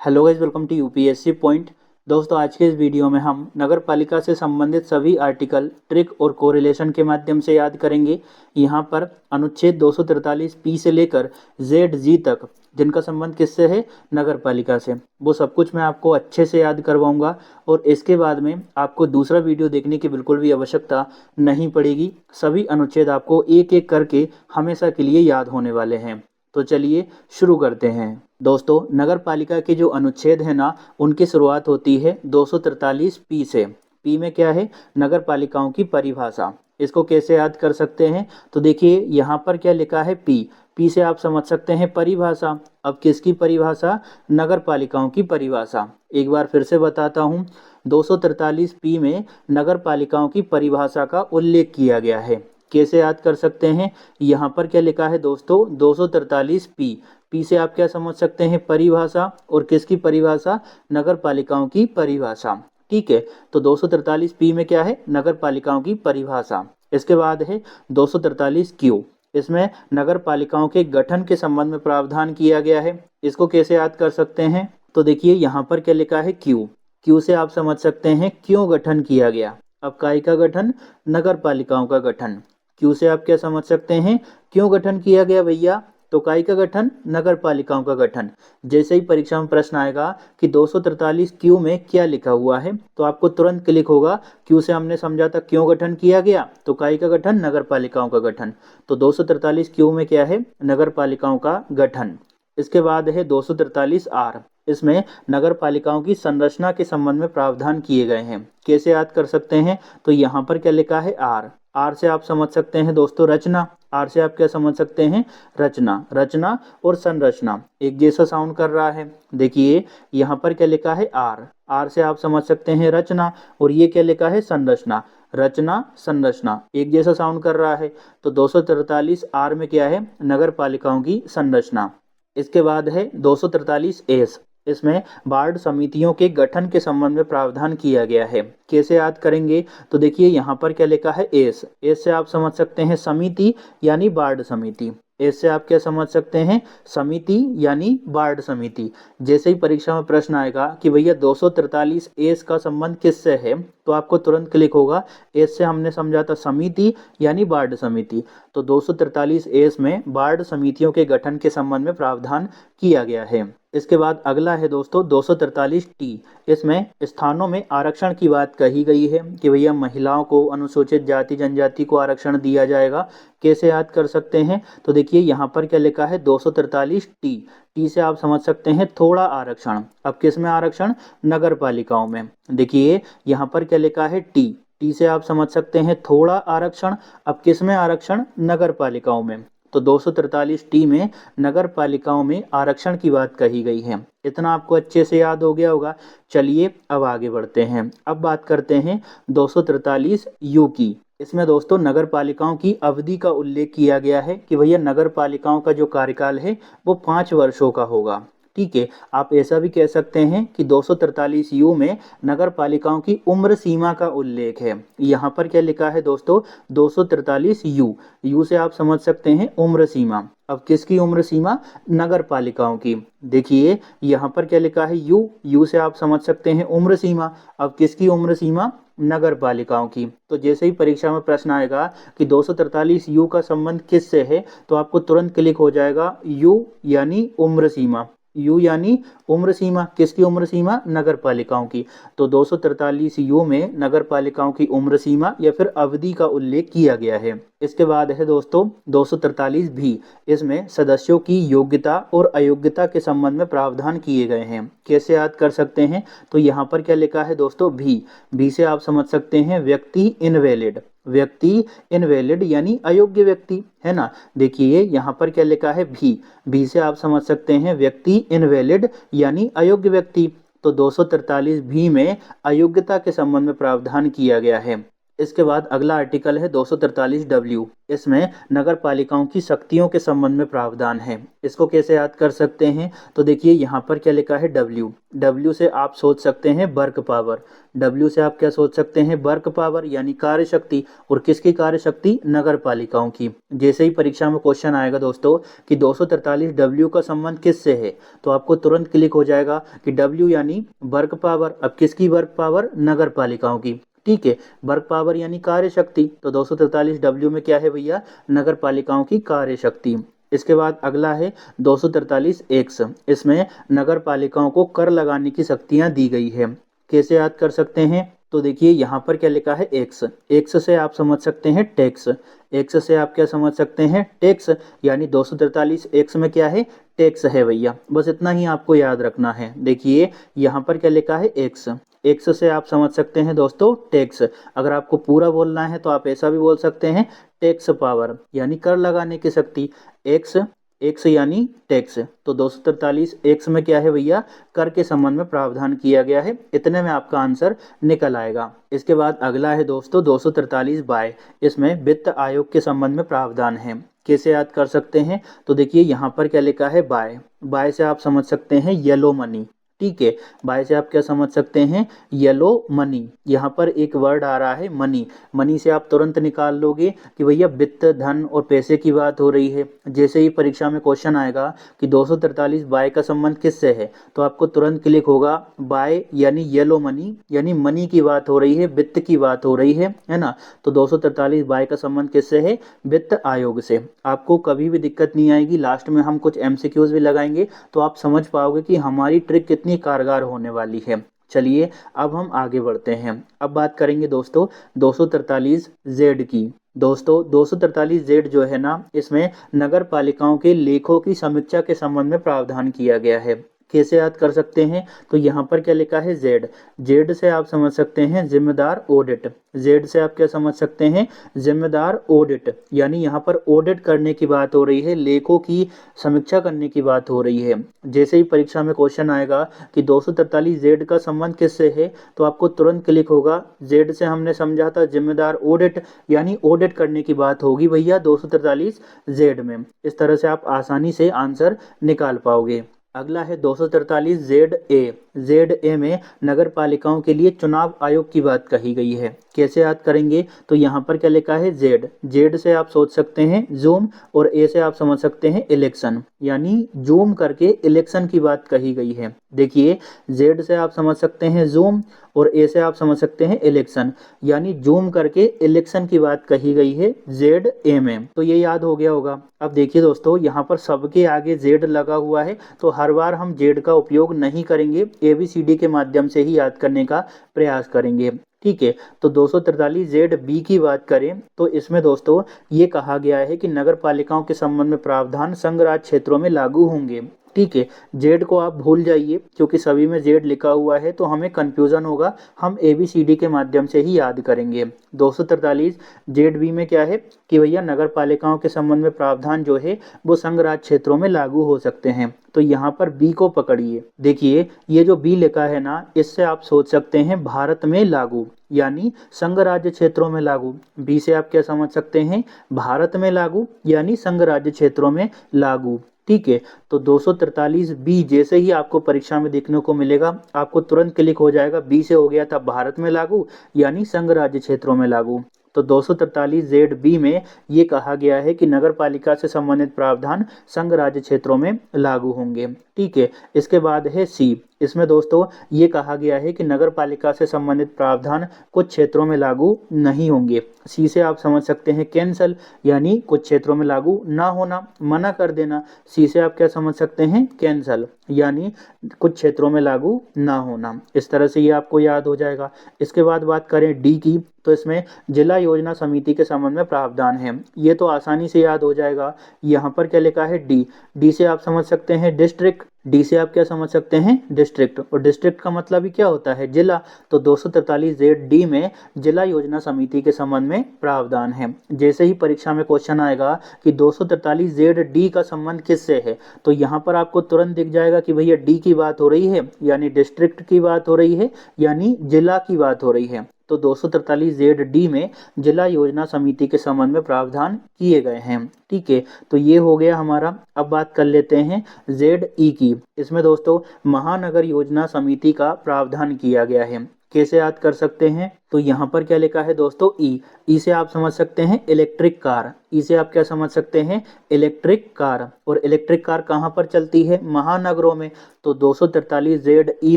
Hello guys, welcome to UPSC point. दोस्तों, आज के इस वीडियो में हम नगर पालिका से संबंधित सभी आर्टिकल, ट्रिक और कोरिलेशन के माध्यम से याद करेंगे। यहाँ पर अनुच्छेद 243 पी से लेकर जेड जी तक, जिनका संबंध किससे है? नगर पालिका से। वो सब कुछ मैं आपको अच्छे से याद करवाऊंगा और इसके बाद में आपको दूसरा वीडियो देखने की बिल्कुल भी आवश्यकता नहीं पड़ेगी। सभी अनुच्छेद आपको एक एक करके हमेशा के लिए याद होने वाले हैं। तो चलिए शुरू करते हैं। दोस्तों, नगर पालिका के जो अनुच्छेद है ना, उनकी शुरुआत होती है 243 पी से। पी में क्या है? नगर पालिकाओं की परिभाषा। इसको कैसे याद कर सकते हैं? तो देखिए यहाँ पर क्या लिखा है? पी। पी से आप समझ सकते हैं परिभाषा। अब किसकी परिभाषा? नगर पालिकाओं की परिभाषा। एक बार फिर से बताता हूँ, 243 पी में नगर पालिकाओं की परिभाषा का उल्लेख किया गया है। कैसे याद कर सकते हैं? यहाँ पर क्या लिखा है दोस्तों? 243 पी। पी से आप क्या समझ सकते हैं? परिभाषा। और किसकी परिभाषा? नगर पालिकाओं की परिभाषा। ठीक है, तो 243 पी में क्या है? नगर पालिकाओं की परिभाषा। इसके बाद है 243 क्यू। इसमें नगर पालिकाओं के गठन के संबंध में प्रावधान किया गया है। इसको कैसे याद कर सकते हैं? तो देखिए यहाँ पर क्या लिखा है? क्यू। क्यू से आप समझ सकते हैं क्यों गठन किया गया। अब काय का गठन? नगर पालिकाओं का गठन। क्यू से आप क्या समझ सकते हैं? क्यों गठन किया गया भैया? तो काय का गठन? नगर पालिकाओं का गठन। जैसे ही परीक्षा में प्रश्न आएगा कि 243 क्यू में क्या लिखा हुआ है, तो आपको तुरंत क्लिक होगा। क्यू से हमने समझा था क्यों गठन किया गया, तो काय का गठन? नगर पालिकाओं का गठन। तो 243 क्यू में क्या है? नगर पालिकाओं का गठन। इसके बाद है 243 आर। इसमें नगर पालिकाओं की संरचना के संबंध में प्रावधान किए गए हैं। कैसे याद कर सकते हैं? तो यहाँ पर क्या लिखा है? आर। आर से आप समझ सकते हैं दोस्तों रचना। आर से आप क्या समझ सकते हैं? रचना। रचना और संरचना एक जैसा साउंड कर रहा है। देखिए यहाँ पर क्या लिखा है? आर। आर से आप समझ सकते हैं रचना, और ये क्या लिखा है? संरचना। रचना संरचना एक जैसा साउंड कर रहा है। तो 243 आर में क्या है? नगर पालिकाओं की संरचना। इसके बाद है 243 एस। इसमें वार्ड समितियों के गठन के संबंध में प्रावधान किया गया है। कैसे याद करेंगे? तो देखिए यहाँ पर क्या लिखा है? एस। एस से आप समझ सकते हैं समिति यानी वार्ड समिति। एस से आप क्या समझ सकते हैं? समिति यानी वार्ड समिति। जैसे ही परीक्षा में प्रश्न आएगा कि भैया 243 एस का संबंध किससे है, तो आपको तुरंत क्लिक होगा। एस से हमने समझा था समिति यानी वार्ड समिति। तो 243 एस में वार्ड समितियों के गठन के संबंध में प्रावधान किया गया है। इसके बाद अगला है दोस्तों 243 टी। इसमें स्थानों में आरक्षण की बात कही गई है कि भैया महिलाओं को, अनुसूचित जाति जनजाति को आरक्षण दिया जाएगा। कैसे याद कर सकते हैं? तो देखिए यहाँ पर क्या लिखा है? 243 टी। टी से आप समझ सकते हैं थोड़ा आरक्षण। अब किस में आरक्षण? नगर पालिकाओं में। देखिए यहाँ पर क्या लिखा है? टी। टी से आप समझ सकते हैं थोड़ा आरक्षण। अब किस में आरक्षण? नगर पालिकाओं में। तो 243 टी में नगर पालिकाओं में आरक्षण की बात कही गई है। इतना आपको अच्छे से याद हो गया होगा। चलिए अब आगे बढ़ते हैं। अब बात करते हैं 243 यू की। इसमें दोस्तों नगर पालिकाओं की अवधि का उल्लेख किया गया है कि भैया नगर पालिकाओं का जो कार्यकाल है वो 5 वर्षों का होगा। ठीक है, आप ऐसा भी कह सकते हैं कि 243 यू में नगर पालिकाओं की उम्र सीमा का उल्लेख है। यहाँ पर क्या लिखा है दोस्तों? 243 यू। यू से आप समझ सकते हैं उम्र सीमा। अब किसकी उम्र सीमा? नगर पालिकाओं की। देखिए यहाँ पर क्या लिखा है? यू। यू से आप समझ सकते हैं उम्र सीमा। अब किसकी उम्र सीमा? नगर पालिकाओं की। तो जैसे ही परीक्षा में प्रश्न आएगा कि 243 यू का संबंध किससे है, तो आपको तुरंत क्लिक हो जाएगा यू यानी उम्र सीमा। यू यानी उम्र सीमा। किसकी उम्र सीमा? नगर पालिकाओं की। तो 243 यू में नगर पालिकाओं की उम्र सीमा या फिर अवधि का उल्लेख किया गया है। इसके बाद है दोस्तों 243 भी। इसमें सदस्यों की योग्यता और अयोग्यता के संबंध में प्रावधान किए गए हैं। कैसे याद कर सकते हैं? तो यहाँ पर क्या लिखा है दोस्तों? भी। भी से आप समझ सकते हैं व्यक्ति इनवैलिड। व्यक्ति इनवैलिड यानी अयोग्य व्यक्ति, है ना। देखिए यहाँ पर क्या लिखा है? भी। भी से आप समझ सकते हैं व्यक्ति इनवैलिड यानी अयोग्य व्यक्ति। तो 243 भी में अयोग्यता के संबंध में प्रावधान किया गया है। इसके बाद अगला आर्टिकल है 243W। इसमें नगर पालिकाओं की शक्तियों के संबंध में प्रावधान है। इसको कैसे याद कर सकते हैं, तो देखिए यहाँ पर क्या लिखा है W। W से आप सोच सकते हैं वर्क पावर। W से आप क्या सोच सकते हैं, वर्क पावर यानी कार्य शक्ति। और किसकी कार्य शक्ति, नगर पालिकाओं की। जैसे ही परीक्षा में क्वेश्चन आएगा दोस्तों कि 243W का संबंध किससे है, तो आपको तुरंत क्लिक हो जाएगा कि W यानी वर्क पावर। अब किसकी वर्क पावर, नगर पालिकाओं की। ठीक है, वर्क पावर यानी कार्य शक्ति, तो 243W में क्या है भैया, नगर पालिकाओं की कार्य शक्ति। इसके बाद अगला है 243X। इसमें नगर पालिकाओं को कर लगाने की शक्तियां दी गई है। कैसे याद कर सकते हैं, तो देखिए यहाँ पर क्या लिखा है एक्स। एक्स से आप समझ सकते हैं टैक्स। एक्स से आप क्या समझ सकते हैं, टैक्स। यानी 243X में क्या है, टैक्स है भैया। बस इतना ही आपको याद रखना है। देखिए यहाँ पर क्या लिखा है, एक्स। एक्स से आप समझ सकते हैं दोस्तों टैक्स। अगर आपको पूरा बोलना है तो आप ऐसा भी बोल सकते हैं, टैक्स पावर यानी कर लगाने की शक्ति। एक्स, एक्स यानी टैक्स। तो 243X में क्या है भैया, कर के संबंध में प्रावधान किया गया है। इतने में आपका आंसर निकल आएगा। इसके बाद अगला है दोस्तों 243Y। इसमें वित्त आयोग के संबंध में प्रावधान है। कैसे याद कर सकते हैं, तो देखिए यहाँ पर क्या लिखा है, बाय। बाय से आप समझ सकते हैं येलो मनी। ठीक है, बाय से आप क्या समझ सकते हैं, येलो मनी। यहाँ पर एक वर्ड आ रहा है मनी। मनी से आप तुरंत निकाल लोगे कि भैया वित्त, धन और पैसे की बात हो रही है। जैसे ही परीक्षा में क्वेश्चन आएगा कि 243 बाय का संबंध किससे है, तो आपको तुरंत क्लिक होगा बाय यानी येलो मनी, यानी मनी की बात हो रही है, वित्त की बात हो रही है ना। तो 243 बाय का संबंध किससे है, वित्त आयोग से। आपको कभी भी दिक्कत नहीं आएगी। लास्ट में हम कुछ MCQs भी लगाएंगे तो आप समझ पाओगे कि हमारी ट्रिक कितनी कारगर होने वाली है। चलिए अब हम आगे बढ़ते हैं। अब बात करेंगे दोस्तों 243Z की। दोस्तों 243Z जो है ना, इसमें नगर पालिकाओं के लेखों की समीक्षा के संबंध में प्रावधान किया गया है। कैसे याद कर सकते हैं, तो यहाँ पर क्या लिखा है, जेड। जेड से आप समझ सकते हैं जिम्मेदार ऑडिट। जेड से आप क्या समझ सकते हैं, जिम्मेदार ऑडिट। यानी यहाँ पर ऑडिट करने की बात हो रही है, लेखों की समीक्षा करने की बात हो रही है। जैसे ही परीक्षा में क्वेश्चन आएगा कि 243Z का संबंध किससे है, तो आपको तुरंत क्लिक होगा, जेड से हमने समझा था जिम्मेदार ऑडिट, यानी ऑडिट करने की बात होगी भैया 243Z में। इस तरह से आप आसानी से आंसर निकाल पाओगे। अगला है 243ZA। ZA में नगर पालिकाओं के लिए चुनाव आयोग की बात कही गई है। कैसे याद करेंगे, तो यहाँ पर क्या लिखा है, जेड। जेड से आप सोच सकते हैं जूम, और ए से आप समझ सकते हैं इलेक्शन, यानी जूम करके इलेक्शन की बात कही गई है। देखिए जेड से आप समझ सकते हैं जूम, और ए से आप समझ सकते हैं इलेक्शन, यानी जूम करके इलेक्शन की बात कही गई है ZA में। तो ये याद हो गया होगा। अब देखिए दोस्तों, यहाँ पर सबके आगे जेड लगा हुआ है, तो हर बार हम जेड का उपयोग नहीं करेंगे, ABCD के माध्यम से ही याद करने का प्रयास करेंगे। ठीक है, तो 243ZB की बात करें तो इसमें दोस्तों ये कहा गया है कि नगर पालिकाओं के संबंध में प्रावधान संघ राज्य क्षेत्रों में लागू होंगे। ठीक है, जेड को आप भूल जाइए, क्योंकि सभी में जेड लिखा हुआ है तो हमें कंफ्यूजन होगा। हम ABCD के माध्यम से ही याद करेंगे। 243ZB में क्या है कि भैया नगर पालिकाओं के संबंध में प्रावधान जो है वो संघ राज्य क्षेत्रों में लागू हो सकते हैं। तो यहाँ पर बी को पकड़िए। देखिए ये जो बी लिखा है ना, इससे आप सोच सकते हैं भारत में लागू, यानी संघ राज्य क्षेत्रों में लागू। बी से आप क्या समझ सकते हैं, भारत में लागू यानी संघ राज्य क्षेत्रों में लागू। ठीक है, तो 243B जैसे ही आपको परीक्षा में देखने को मिलेगा, आपको तुरंत क्लिक हो जाएगा, बी से हो गया था भारत में लागू यानी संघ राज्य क्षेत्रों में लागू। तो 243ZB में ये कहा गया है कि नगर पालिका से संबंधित प्रावधान संघ राज्य क्षेत्रों में लागू होंगे। ठीक है, इसके बाद है सी। इसमें दोस्तों ये कहा गया है कि नगर पालिका से संबंधित प्रावधान कुछ क्षेत्रों में लागू नहीं होंगे। सी से आप समझ सकते हैं कैंसल, यानी कुछ क्षेत्रों में लागू ना होना, मना कर देना। सी से आप क्या समझ सकते हैं, कैंसल, यानी कुछ क्षेत्रों में लागू ना होना। इस तरह से ये आपको याद हो जाएगा। इसके बाद बात करें डी की, तो इसमें जिला योजना समिति के संबंध में प्रावधान है। ये तो आसानी से याद हो जाएगा। यहाँ पर क्या लिखा है, डी। डी से आप समझ सकते हैं डिस्ट्रिक्ट। डी से आप क्या समझ सकते हैं, डिस्ट्रिक्ट, और डिस्ट्रिक्ट का मतलब ही क्या होता है, जिला। तो 243ZD में जिला योजना समिति के संबंध में प्रावधान है। जैसे ही परीक्षा में क्वेश्चन आएगा कि 243ZD का संबंध किससे है, तो यहाँ पर आपको तुरंत दिख जाएगा कि भैया डी की बात हो रही है, यानी डिस्ट्रिक्ट की बात हो रही है, यानी जिला की बात हो रही है। तो 243 जेड डी में जिला योजना समिति के संबंध में प्रावधान किए गए हैं। ठीक है, तो ये हो गया हमारा। अब बात कर लेते हैं जेड ई की। इसमें दोस्तों महानगर योजना समिति का प्रावधान किया गया है। कैसे याद कर सकते हैं, तो यहाँ पर क्या लिखा है दोस्तों, ई से आप समझ सकते हैं इलेक्ट्रिक कार। ई से आप क्या समझ सकते हैं, इलेक्ट्रिक कार। और इलेक्ट्रिक कार कहाँ पर चलती है, महानगरों में। तो 243 जेड ई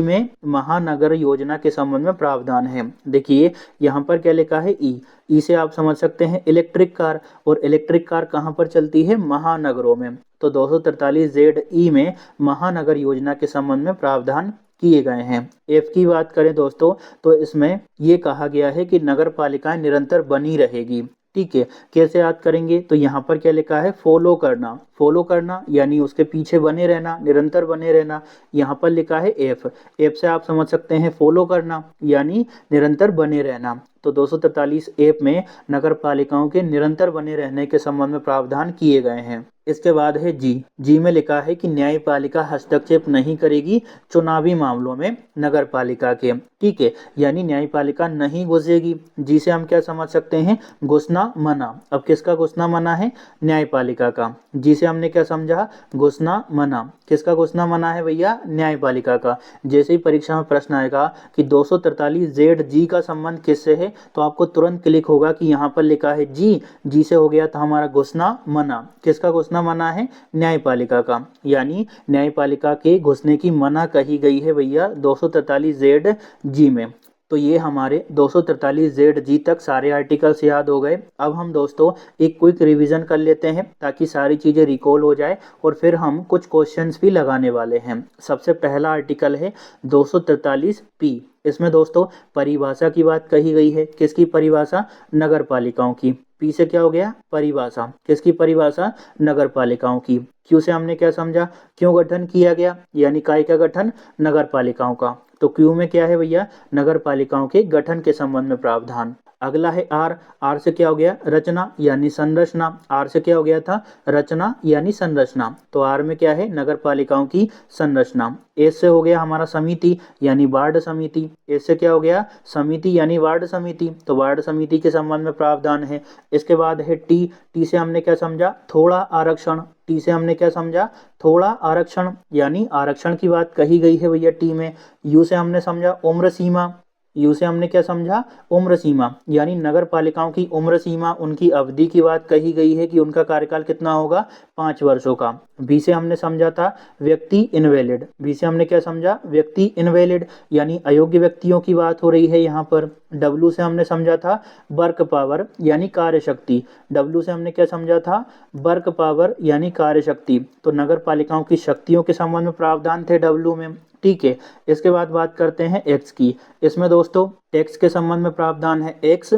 में महानगर योजना के संबंध में प्रावधान है। देखिए यहाँ पर क्या लिखा है, ई से आप समझ सकते हैं इलेक्ट्रिक कार, और इलेक्ट्रिक कार कहाँ पर चलती है, महानगरों में। तो 243 जेड ई में महानगर योजना के संबंध में प्रावधान किए गए हैं। एफ की बात करें दोस्तों, तो इसमें ये कहा गया है कि नगर पालिकाएं निरंतर बनी रहेगी। ठीक है, कैसे याद करेंगे, तो यहाँ पर क्या लिखा है, फॉलो करना। फॉलो करना यानी उसके पीछे बने रहना, निरंतर बने रहना। यहाँ पर लिखा है एफ। एफ से आप समझ सकते हैं फॉलो करना यानी निरंतर बने रहना। तो 243 एफ में नगर पालिकाओं के निरंतर बने रहने के संबंध में प्रावधान किए गए हैं। इसके बाद है जी में लिखा है कि न्यायपालिका हस्तक्षेप नहीं करेगी चुनावी मामलों में नगर पालिका के। ठीक है, यानी न्यायपालिका नहीं घुसेगी। जी से हम क्या समझ सकते हैं, घुसना मना। अब किसका घुसना मना है, न्यायपालिका का। जी से हमने क्या समझा, घुसना मना। किसका घुसना मना है भैया, न्यायपालिका का। जैसे ही परीक्षा में प्रश्न आएगा कि 243 जेड जी का संबंध किससे है, तो आपको तुरंत क्लिक होगा कि यहाँ पर लिखा है जी से हो गया था हमारा घुसना मना। किसका घुसना मना है, न्यायपालिका का। यानी न्यायपालिका के घुसने की मना कही गई है भैया 243 जेड जी में। तो ये हमारे 243 जेड जी तक सारे आर्टिकल्स याद हो गए। अब हम दोस्तों एक क्विक रिवीजन कर लेते हैं ताकि सारी चीज़ें रिकॉल हो जाए, और फिर हम कुछ क्वेश्चंस भी लगाने वाले हैं। सबसे पहला आर्टिकल है 243 पी। इसमें दोस्तों परिभाषा की बात कही गई है। किसकी परिभाषा, नगर पालिकाओं की। पी से क्या हो गया, परिभाषा। किसकी परिभाषा, नगर पालिकाओं की। क्यू से हमने क्या समझा, क्यों गठन किया गया, यानी काय का गठन, नगर पालिकाओं का। तो क्यू में क्या है भैया, नगर पालिकाओं के गठन के संबंध में प्रावधान। अगला है आर से क्या हो गया, रचना यानी संरचना। आर से क्या हो गया था, रचना यानी संरचना। तो आर में क्या है, नगर पालिकाओं की संरचना। एस से हो गया हमारा समिति यानी वार्ड समिति। एस से क्या हो गया, समिति यानी वार्ड समिति। तो वार्ड समिति के संबंध में प्रावधान है। इसके बाद है टी से हमने क्या समझा, थोड़ा आरक्षण। टी से हमने क्या समझा, थोड़ा आरक्षण यानी आरक्षण की बात कही गई है भैया टी में। यू से हमने समझा उम्र सीमा। यू से हमने क्या समझा, उम्र सीमा यानी नगर पालिकाओं की उम्र सीमा, उनकी अवधि की बात कही गई है कि उनका कार्यकाल कितना होगा, 5 वर्षों का। बी से हमने समझा था व्यक्ति इनवैलिड। बी से हमने क्या समझा, व्यक्ति इनवैलिड यानी अयोग्य व्यक्तियों की बात हो रही है यहाँ पर। डब्ल्यू से हमने समझा था वर्क पावर यानी कार्य शक्ति। डब्ल्यू से हमने क्या समझा था, वर्क पावर यानी कार्य शक्ति। तो नगर पालिकाओं की शक्तियों के संबंध में प्रावधान थे डब्ल्यू में। ठीक है, इसके बाद बात करते हैं एक्स की। इसमें दोस्तों टैक्स के संबंध में प्रावधान है एक्स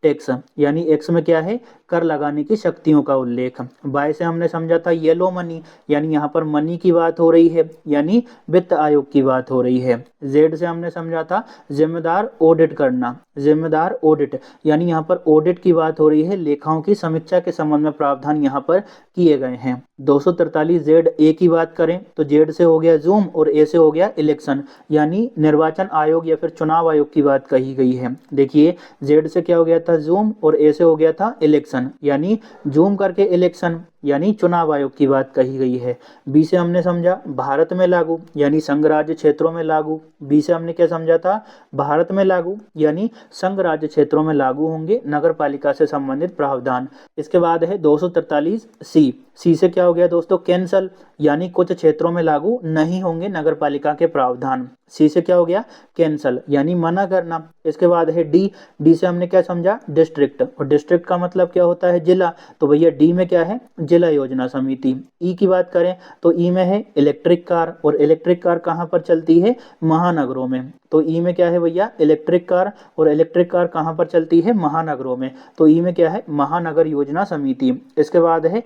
टैक्स यानी एक्स में क्या है, कर लगाने की शक्तियों का उल्लेख। बाय से हमने समझा था येलो मनी यानी यहाँ पर मनी की बात हो रही है, यानी वित्त आयोग की बात हो रही है। जेड से हमने समझा था जिम्मेदार ऑडिट करना। जिम्मेदार ऑडिट यानी यहाँ पर ऑडिट की बात हो रही है, लेखाओं की समीक्षा के संबंध में प्रावधान यहाँ पर किए गए हैं। 243 जेड ए की बात करें तो जेड से हो गया जूम और ए से हो गया इलेक्शन यानी निर्वाचन आयोग या फिर चुनाव आयोग की बात कही गई है। देखिए जेड से क्या हो गया था जूम और ए से हो गया था इलेक्शन यानी जूम करके इलेक्शन यानी चुनाव आयोग की बात कही गई है। बी से हमने समझा भारत में लागू यानी संघ राज्य क्षेत्रों में लागू। बी से हमने क्या समझा था, भारत में लागू यानी संघ राज्य क्षेत्रों में लागू होंगे नगर पालिका से संबंधित प्रावधान। इसके बाद है 243 सी से क्या हो गया दोस्तों, कैंसल यानी कुछ क्षेत्रों में लागू नहीं होंगे नगर पालिका के प्रावधान। सी से क्या हो गया, कैंसल यानी मना करना। इसके बाद है डी से हमने क्या समझा, डिस्ट्रिक्ट, और डिस्ट्रिक्ट का मतलब क्या होता है, जिला। तो भैया डी में क्या है, जिला योजना समिति। ई की बात करें तो ई में है इलेक्ट्रिक कार, और इलेक्ट्रिक कार कहाँ पर चलती है, महानगरों में। तो ई में क्या है भैया, इलेक्ट्रिक कार, और इलेक्ट्रिक कार कहाँ पर चलती है, महानगरों में। तो ई में क्या है, महानगर योजना समिति। इसके बाद है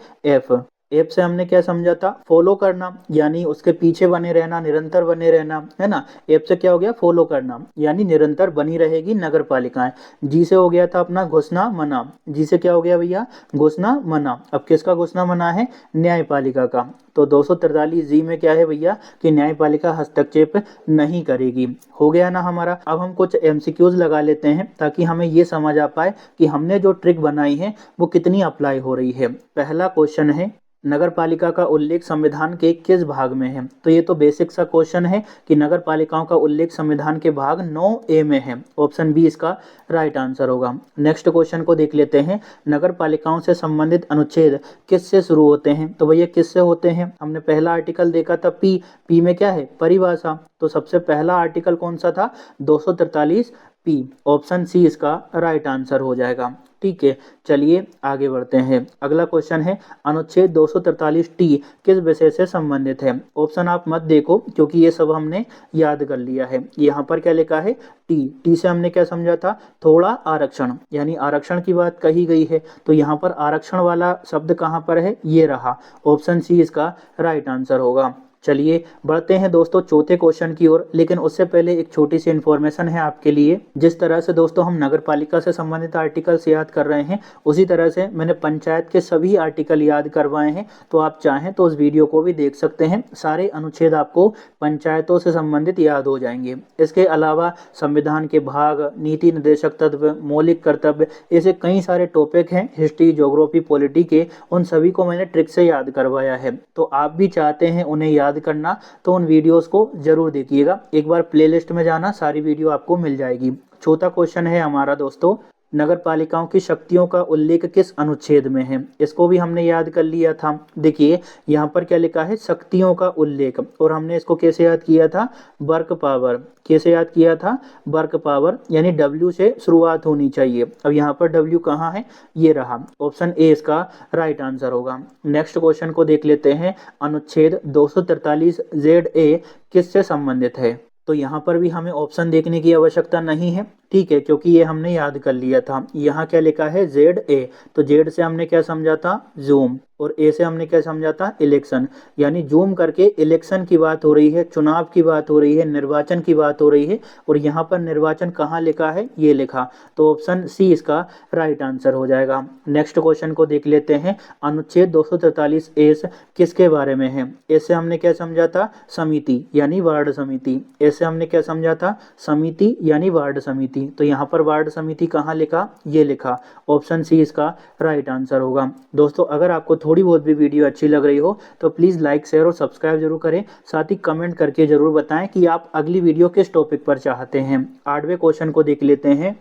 ऐप से हमने क्या समझा था, फॉलो करना, यानी उसके पीछे बने रहना, निरंतर बने रहना, है ना। ऐप से क्या हो गया, फॉलो करना, यानी निरंतर बनी रहेगी नगर पालिकाएं। जी से हो गया था अपना घोषणा मना, जी से क्या हो गया भैया, घोषणा मना। अब किसका घोषणा मना है, न्यायपालिका का। तो 243 जी में क्या है भैया कि न्यायपालिका हस्तक्षेप नहीं करेगी। हो गया ना हमारा। अब हम कुछ एमसीक्यूज लगा लेते हैं ताकि हमें ये समझ आ पाए कि हमने जो ट्रिक बनाई है वो कितनी अप्लाई हो रही है। पहला क्वेश्चन है, नगर पालिका का उल्लेख संविधान के किस भाग में है। तो ये तो बेसिक सा क्वेश्चन है कि नगर पालिकाओं का उल्लेख संविधान के भाग 9A में है। ऑप्शन बी इसका राइट आंसर होगा। नेक्स्ट क्वेश्चन को देख लेते हैं, नगर पालिकाओं से संबंधित अनुच्छेद किससे शुरू होते हैं। तो भैया किससे होते हैं, हमने पहला आर्टिकल देखा था पी में क्या है, परिभाषा। तो सबसे पहला आर्टिकल कौन सा था, 243 पी। ऑप्शन सी इसका राइट आंसर हो जाएगा। ठीक है, चलिए आगे बढ़ते हैं। अगला क्वेश्चन है, अनुच्छेद 243 टी किस विषय से संबंधित है। ऑप्शन आप मत देखो क्योंकि ये सब हमने याद कर लिया है। यहाँ पर क्या लिखा है, टी से हमने क्या समझा था, थोड़ा आरक्षण, यानी आरक्षण की बात कही गई है। तो यहाँ पर आरक्षण वाला शब्द कहाँ पर है, ये रहा। ऑप्शन सी इसका राइट आंसर होगा। चलिए बढ़ते हैं दोस्तों चौथे क्वेश्चन की ओर, लेकिन उससे पहले एक छोटी सी इन्फॉर्मेशन है आपके लिए। जिस तरह से दोस्तों हम नगर पालिका से संबंधित आर्टिकल्स याद कर रहे हैं, उसी तरह से मैंने पंचायत के सभी आर्टिकल याद करवाए हैं। तो आप चाहें तो उस वीडियो को भी देख सकते हैं, सारे अनुच्छेद आपको पंचायतों से संबंधित याद हो जाएंगे। इसके अलावा संविधान के भाग, नीति निर्देशक तत्व, मौलिक कर्तव्य, ऐसे कई सारे टॉपिक हैं हिस्ट्री, ज्योग्राफी, पॉलिटी के, उन सभी को मैंने ट्रिक से याद करवाया है। तो आप भी चाहते हैं उन्हें याद करना तो उन वीडियोस को जरूर देखिएगा। एक बार प्लेलिस्ट में जाना, सारी वीडियो आपको मिल जाएगी। चौथा क्वेश्चन है हमारा दोस्तों, नगर पालिकाओं की शक्तियों का उल्लेख किस अनुच्छेद में है। इसको भी हमने याद कर लिया था। देखिए यहाँ पर क्या लिखा है, शक्तियों का उल्लेख, और हमने इसको कैसे याद किया था, वर्क पावर। कैसे याद किया था, वर्क पावर, यानी डब्ल्यू से शुरुआत होनी चाहिए। अब यहाँ पर डब्ल्यू कहाँ है, ये रहा। ऑप्शन ए इसका राइट आंसर होगा। नेक्स्ट क्वेश्चन को देख लेते हैं, अनुच्छेद 243 जेड ए किससे संबंधित है। तो यहाँ पर भी हमें ऑप्शन देखने की आवश्यकता नहीं है, ठीक है, क्योंकि ये हमने याद कर लिया था। यहाँ क्या लिखा है, जेड ए। तो जेड से हमने क्या समझा था, जूम, और ए से हमने क्या समझा था, इलेक्शन। यानी जूम करके इलेक्शन की बात हो रही है, चुनाव की बात हो रही है, निर्वाचन की बात हो रही है। और यहाँ पर निर्वाचन कहाँ लिखा है, ये लिखा। तो ऑप्शन सी इसका राइट आंसर हो जाएगा। नेक्स्ट क्वेश्चन को देख लेते हैं, अनुच्छेद 243 एस किसके बारे में है। ऐसे हमने क्या समझा था, समिति, यानी वार्ड समिति। ऐसे हमने क्या समझा था, समिति यानी वार्ड समिति। तो यहाँ पर वार्ड समिति कहाँ लिखा, ये लिखा। ऑप्शन सी इसका राइट आंसर होगा। दोस्तों अगर आपको थोड़ी बहुत भी वीडियो अच्छी लग रही हो तो प्लीज़ लाइक, शेयर और सब्सक्राइब जरूर करें। साथ ही कमेंट करके जरूर बताएं कि आप अगली वीडियो किस टॉपिक पर चाहते हैं। 8वें क्वेश्चन को देख लेते हैं,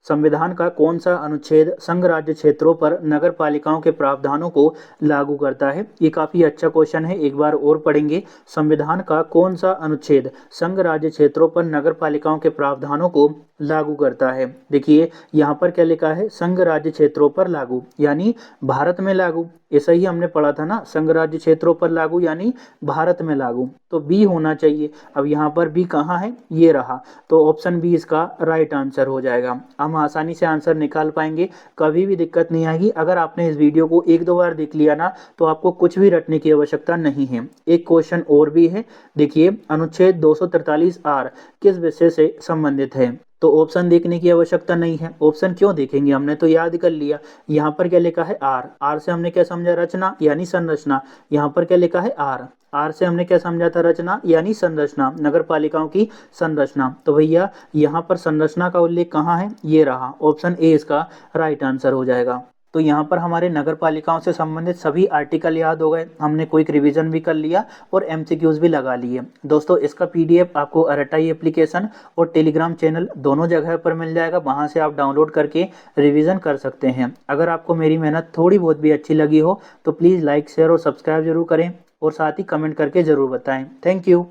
संविधान का कौन सा अनुच्छेद संघ राज्य क्षेत्रों पर नगर पालिकाओं के प्रावधानों को लागू करता है। ये काफी अच्छा क्वेश्चन है, एक बार और पढ़ेंगे। संविधान का कौन सा अनुच्छेद संघ राज्य क्षेत्रों पर नगर पालिकाओं के प्रावधानों को लागू करता है। देखिए यहाँ पर क्या लिखा है, संघ राज्य क्षेत्रों पर लागू, यानी भारत में लागू। ऐसा ही हमने पढ़ा था ना, संघ राज्य क्षेत्रों पर लागू यानी भारत में लागू। तो बी होना चाहिए। अब यहाँ पर बी कहाँ है, ये रहा। तो ऑप्शन बी इसका राइट आंसर हो जाएगा। हम आसानी से आंसर निकाल पाएंगे, कभी भी दिक्कत नहीं आएगी। अगर आपने इस वीडियो को 1-2 बार देख लिया ना तो आपको कुछ भी रटने की आवश्यकता नहीं है। एक क्वेश्चन और भी है, देखिए अनुच्छेद 243 आर किस विषय से संबंधित है। तो ऑप्शन देखने की आवश्यकता नहीं है। ऑप्शन क्यों देखेंगे, हमने तो याद कर लिया। यहाँ पर क्या लिखा है, आर से हमने क्या समझा, रचना यानी संरचना। यहाँ पर क्या लिखा है, आर से हमने क्या समझा था, रचना यानी संरचना, नगर पालिकाओं की संरचना। तो भैया यहाँ पर संरचना का उल्लेख कहाँ है, ये रहा। ऑप्शन ए इसका राइट आंसर हो जाएगा। तो यहाँ पर हमारे नगर पालिकाओं से संबंधित सभी आर्टिकल याद हो गए, हमने क्विक रिवीजन भी कर लिया और एमसीक्यूज भी लगा लिए। दोस्तों इसका पीडीएफ आपको अरटाई एप्लीकेशन और टेलीग्राम चैनल दोनों जगह पर मिल जाएगा, वहाँ से आप डाउनलोड करके रिवीजन कर सकते हैं। अगर आपको मेरी मेहनत थोड़ी बहुत भी अच्छी लगी हो तो प्लीज़ लाइक, शेयर और सब्सक्राइब जरूर करें, और साथ ही कमेंट करके ज़रूर बताएं। Thank you.